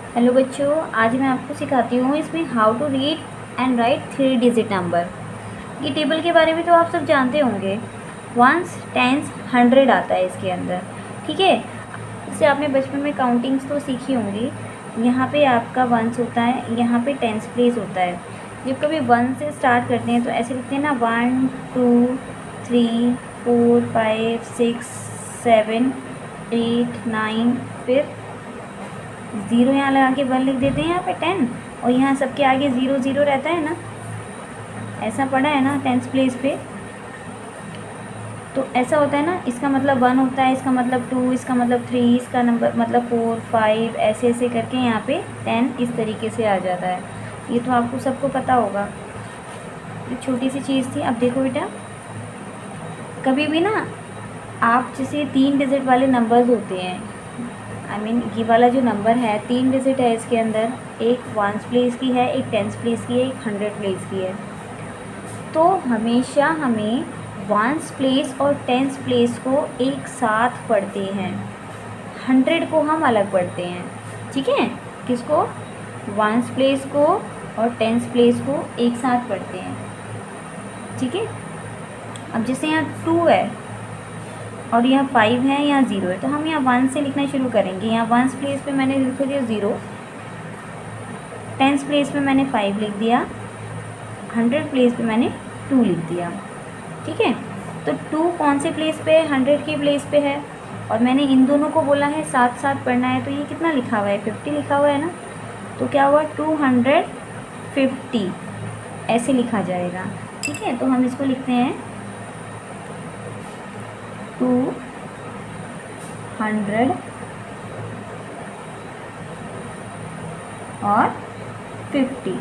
Hello बच्चों, आज मैं आपको सिखाती हूँ इसमें how to read and write 3 digit number. ये टेबल के बारे में तो आप सब जानते होंगे। वंस, टेंस, 100 आता है इसके अंदर, ठीक है। इससे आपने बचपन में काउंटिंग्स तो सीखी होंगी। यहाँ पे आपका वंस होता है, यहाँ पे टेंस प्लेस होता है। जब कभी वन से स्टार्ट करते हैं तो ऐसे लिखते हैं ना, 1 2 3 4 5 6 7 8 9, फिर 0 यहाँ लगा के 1 लिख देते हैं यहाँ पे 10, और यहाँ सबके आगे 0 0 रहता है ना, ऐसा पढ़ा है ना टेंस प्लेस पे। तो ऐसा होता है ना, इसका मतलब 1 होता है, इसका मतलब 2, इसका मतलब 3, इसका नंबर मतलब 4 5, ऐसे ऐसे करके यहाँ पे 10 इस तरीके से आ जाता है। ये तो आपको सबको पता होगा। ये छोटी सी चीज़ थी। अब देखो बेटा, कभी भी ना आप जैसे 3 डिजिट वाले नंबर्स होते हैं, ये वाला जो नंबर है 3 डिजिट है, इसके अंदर एक वंस प्लेस की है, एक टेंस प्लेस की है, एक 100 प्लेस की है। तो हमेशा हमें वंस प्लेस और टेंस प्लेस को एक साथ पढ़ते हैं, 100 को हम अलग पढ़ते हैं, ठीक है। किसको? वंस प्लेस को और टेंस प्लेस को एक साथ पढ़ते हैं, ठीक है। अब जैसे यहाँ 2 है और यहाँ 5 है, यहाँ 0 है, तो हम यहाँ 1 से लिखना शुरू करेंगे। यहाँ वंस प्लेस पे मैंने लिख दिया 0, टेंस प्लेस पे मैंने 5 लिख दिया, 100 प्लेस पे मैंने 2 लिख दिया, ठीक है। तो 2 कौन से प्लेस पे है? 100 की प्लेस पे है, और मैंने इन दोनों को बोला है साथ साथ पढ़ना है। तो ये कितना लिखा हुआ है? 50 लिखा हुआ है ना। तो क्या हुआ? 250 ऐसे लिखा जाएगा, ठीक है। तो हम इसको लिखते हैं 200 और 50,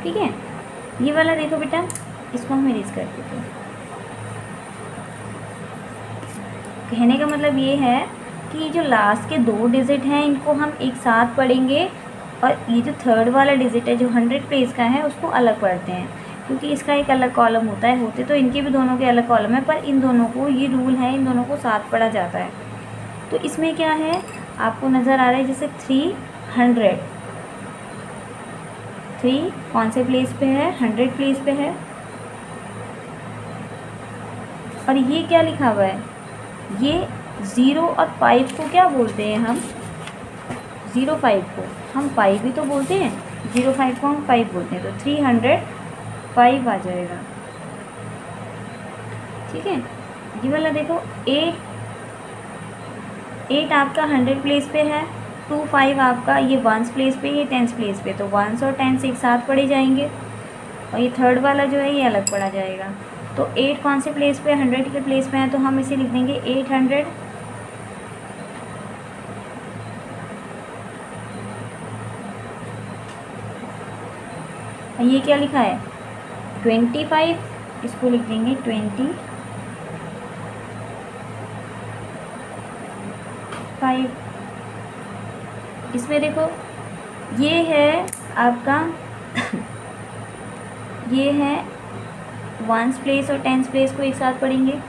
ठीक है। ये वाला देखो बेटा, इसको हम इरेज कर देते हैं। कहने का मतलब ये है कि जो लास्ट के 2 डिजिट हैं इनको हम एक साथ पढ़ेंगे, और ये जो थर्ड वाला डिजिट है जो 100 प्लेस का है उसको अलग पढ़ते हैं, क्योंकि इसका एक अलग कॉलम होता है। होते तो इनके भी दोनों के अलग कॉलम है, पर इन दोनों को, ये रूल है, इन दोनों को साथ पढ़ा जाता है। तो इसमें क्या है, आपको नज़र आ रहा है जैसे 300, 3 कौन से प्लेस पे है? 100 प्लेस पे है। और ये क्या लिखा हुआ है? ये 0 और 5 को क्या बोलते हैं हम? 0 5 को हम 5 भी तो बोलते हैं, 0 5 को हम 5 बोलते हैं। तो 305 आ जाएगा, ठीक है। ये वाला देखो, 8 आपका 100 प्लेस पे है, 2 5 आपका ये वंस प्लेस पे, ये टेंस प्लेस पे। तो वंस और टेंस एक साथ पढ़े जाएंगे, और ये थर्ड वाला जो है ये अलग पढ़ा जाएगा। तो 8 कौन से प्लेस पे? 100 के प्लेस पे है, तो हम इसे लिख देंगे 800। ये क्या लिखा है? 25, इसको लिख देंगे 25। इसमें देखो, ये है आपका ये है वंस प्लेस और टेंस प्लेस को एक साथ पढ़ेंगे।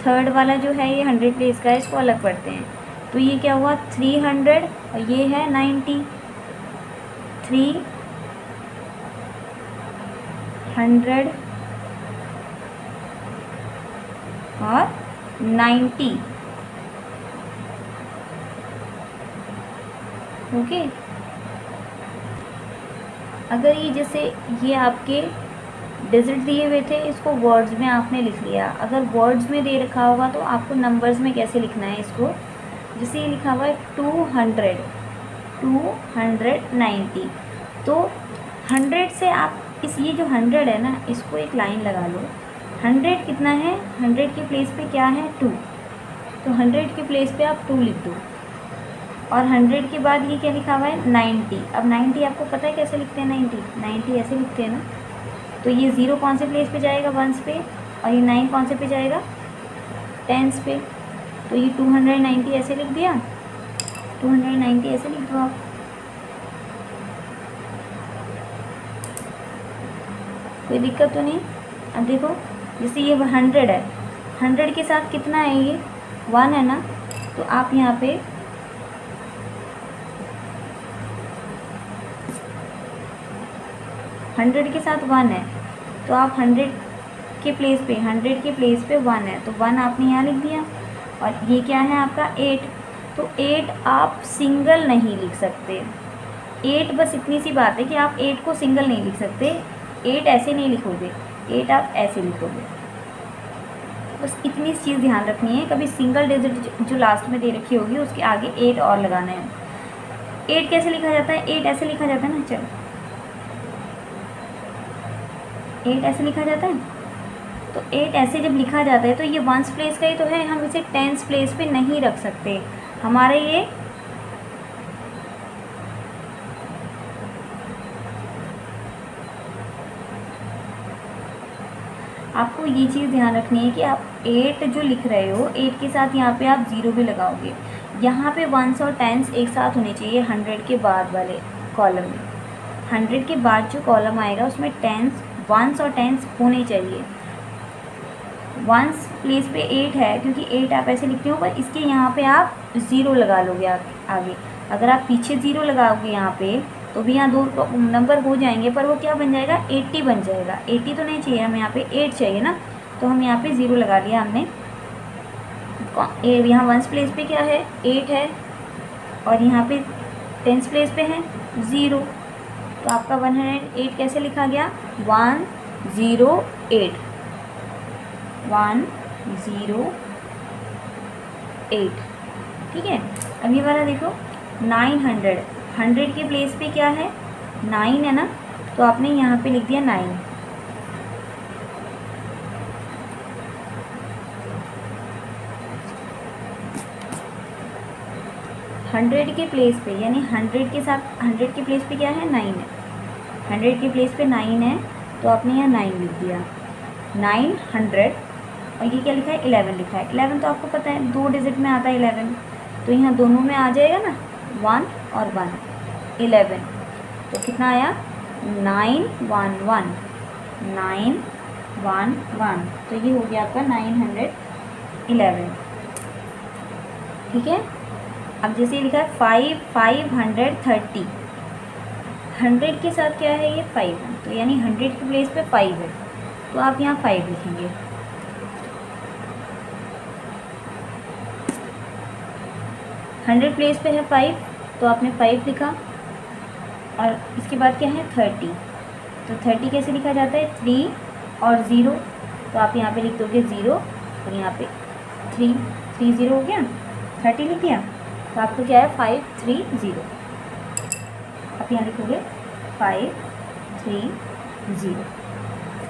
थर्ड वाला जो है ये 100 प्लेस का है, इसको अलग पढ़ते हैं। तो ये क्या हुआ? 300, और ये है 90, 300 और 90, ओके। अगर ये जैसे ये आपके डिजिट दिए हुए थे, इसको वर्ड्स में आपने लिख लिया। अगर वर्ड्स में दे रखा होगा तो आपको नंबर्स में कैसे लिखना है इसको? जैसे ये लिखा हुआ है 200, 290, तो 100 से आप ये जो 100 है ना, इसको एक लाइन लगा लो। 100 कितना है? 100 के प्लेस पे क्या है? 2। तो 100 के प्लेस पे आप 2 लिख दो, और 100 के बाद ये क्या लिखा हुआ है? 90। अब 90 आपको पता है कैसे लिखते हैं? 90 ऐसे लिखते हैं ना। तो ये 0 कौन से प्लेस पे जाएगा? वंस पे, और ये 9 कौन से पे जाएगा? टेंस पे। तो ये 290 ऐसे लिख दिया, 290 ऐसे लिख दो आप। कोई दिक्कत तो नहीं? अब देखो, जैसे ये 100 है, 100 के साथ कितना है? ये 1 है ना। तो आप यहाँ पे 100 के साथ 1 है, तो आप 100 के प्लेस पे 1 है, तो 1 आपने यहाँ लिख दिया। और ये क्या है आपका 8, तो 8 आप सिंगल नहीं लिख सकते। 8 बस इतनी सी बात है कि आप 8 को सिंगल नहीं लिख सकते। 8 ऐसे नहीं लिखोगे, 8 आप ऐसे लिखोगे। बस इतनी चीज़ ध्यान रखनी है, कभी सिंगल डिजिट जो लास्ट में दे रखी होगी उसके आगे 8 और लगाना है। 8 कैसे लिखा जाता है? 8 ऐसे लिखा जाता है ना, चलो 8 ऐसे लिखा जाता है। तो 8 ऐसे जब लिखा जाता है तो ये 1s प्लेस का ही तो है, हम इसे 10s प्लेस पे नहीं रख सकते। हमारे ये आपको ये चीज़ ध्यान रखनी है कि आप 8 जो लिख रहे हो, 8 के साथ यहाँ पे आप 0 भी लगाओगे। यहाँ पे 1s और 10s एक साथ होने चाहिए 100 के बाद वाले कॉलम में। 100 के बाद जो कॉलम आएगा उसमें 1s और 10s होने चाहिए। 1s प्लेस पे 8 है क्योंकि 8 आप ऐसे लिखते हो, पर इसके यहाँ पे आप 0 लगा लोगे आगे। अगर आप पीछे 0 लगाओगे यहाँ पे तो भी यहाँ 2 नंबर हो जाएंगे, पर वो क्या बन जाएगा? 80 बन जाएगा। 80 तो नहीं चाहिए हमें, यहाँ पे 8 चाहिए ना, तो हम यहाँ पे 0 लगा लिया हमने। यहाँ 1s प्लेस पे क्या है? 8 है, और यहाँ पे 10s प्लेस पे है 0, तो आपका 108 कैसे लिखा गया? 108 ठीक है। अब ये वाला देखो 900, 100 के प्लेस पे क्या है? 9 है ना, तो आपने यहाँ पे लिख दिया 9। हंड्रेड के प्लेस पे, यानी 100 के साथ 100 के प्लेस पे क्या है? 9 है। 100 के प्लेस पे 9 है, तो आपने यहाँ 9 लिख दिया। 900, और ये क्या लिखा है? 11 लिखा है। 11 तो आपको पता है 2 डिजिट में आता है 11, तो यहाँ दोनों में आ जाएगा ना, 1 और 1, 11। तो कितना आया? 911, 911, तो ये हो गया आपका 911। ठीक है। अब जैसे ये लिखा है 530, 100 के साथ क्या है? ये 5 है, तो यानी 100 के प्लेस पे 5 है, तो आप यहाँ 5 लिखेंगे। हंड्रेड प्लेस पे है 5, तो आपने 5 लिखा। और इसके बाद क्या है? 30, तो 30 कैसे लिखा जाता है? 3 और 0, तो आप यहाँ पे लिख दोगे 0, और यहाँ पे 3 हो गया, 30 लिख दिया, तो आपको क्या है? 530। आप यहाँ लिखोगे 530।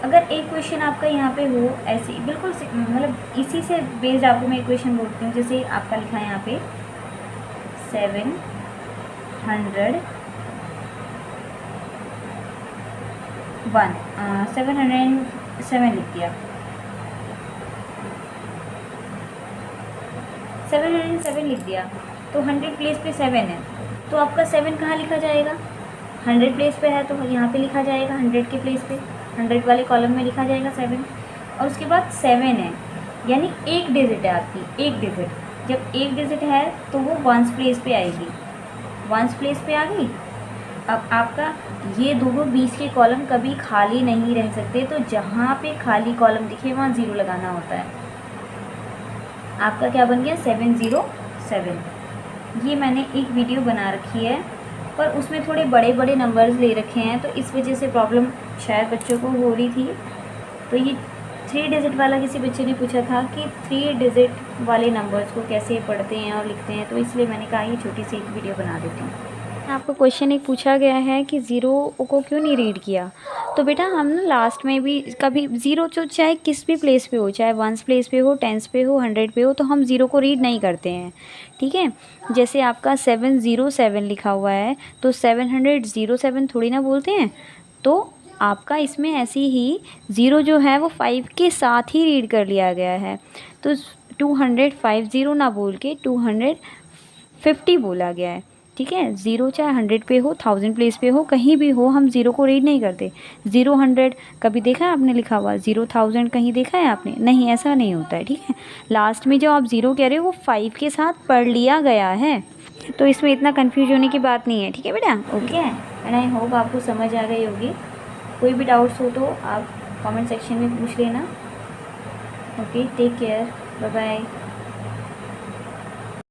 अगर एक क्वेश्चन आपका यहाँ पे हो ऐसे बिल्कुल मतलब इसी से बेस्ड आपको मैं क्वेश्चन बोलती हूँ। जैसे आपका लिखा है यहाँ पे 701 707 लिख दिया। 707 लिख दिया, तो 100 प्लेस पे 7 है, तो आपका 7 कहाँ लिखा जाएगा? 100 प्लेस पे है, तो यहाँ पे लिखा जाएगा 100 के प्लेस पे, 100 वाले कॉलम में लिखा जाएगा 7। और उसके बाद 7 है, यानी एक डिजिट है आपकी, एक डिजिट। जब एक डिजिट है तो वो 1s प्लेस पे आएगी, 1s प्लेस पे आ गई। अब आपका ये दोनों बीच के कॉलम कभी खाली नहीं रह सकते, तो जहाँ पे खाली कॉलम दिखे वहाँ 0 लगाना होता है। आपका क्या बन गया? 707। ये मैंने एक वीडियो बना रखी है, पर उसमें थोड़े बड़े बड़े नंबर्स ले रखे हैं, तो इस वजह से प्रॉब्लम शायद बच्चों को हो रही थी। तो ये 3 डिजिट वाला किसी बच्चे ने पूछा था कि 3 डिजिट वाले नंबर्स को कैसे पढ़ते हैं और लिखते हैं, तो इसलिए मैंने कहा ये छोटी सी एक वीडियो बना देती हूँ। आपको क्वेश्चन एक पूछा गया है कि 0 को क्यों नहीं रीड किया। तो बेटा हम ना लास्ट में भी कभी 0 जो चाहे किस भी प्लेस पे हो, चाहे 1s प्लेस पे हो, 10s पे हो, 100 पे हो, तो हम 0 को रीड नहीं करते हैं। ठीक है। जैसे आपका 707 लिखा हुआ है, तो 707 थोड़ी ना बोलते हैं। तो आपका इसमें ऐसी ही 0 जो है वो 5 के साथ ही रीड कर लिया गया है, तो 250 ना बोल के 250 बोला गया है। ठीक है। 0 चाहे 100 पे हो, 1000 प्लेस पे हो, कहीं भी हो, हम 0 को रीड नहीं करते। 0 100 कभी देखा है आपने लिखा हुआ? 0 1000 कहीं देखा है आपने? नहीं, ऐसा नहीं होता है। ठीक है। लास्ट में जो आप 0 कह रहे हो वो 5 के साथ पढ़ लिया गया है, तो इसमें इतना कन्फ्यूज होने की बात नहीं है। ठीक है बेटा, ओके। एंड आई होप आपको समझ आ गई होगी। कोई भी डाउट्स हो तो आप कमेंट सेक्शन में पूछ लेना। Okay, take care, bye bye.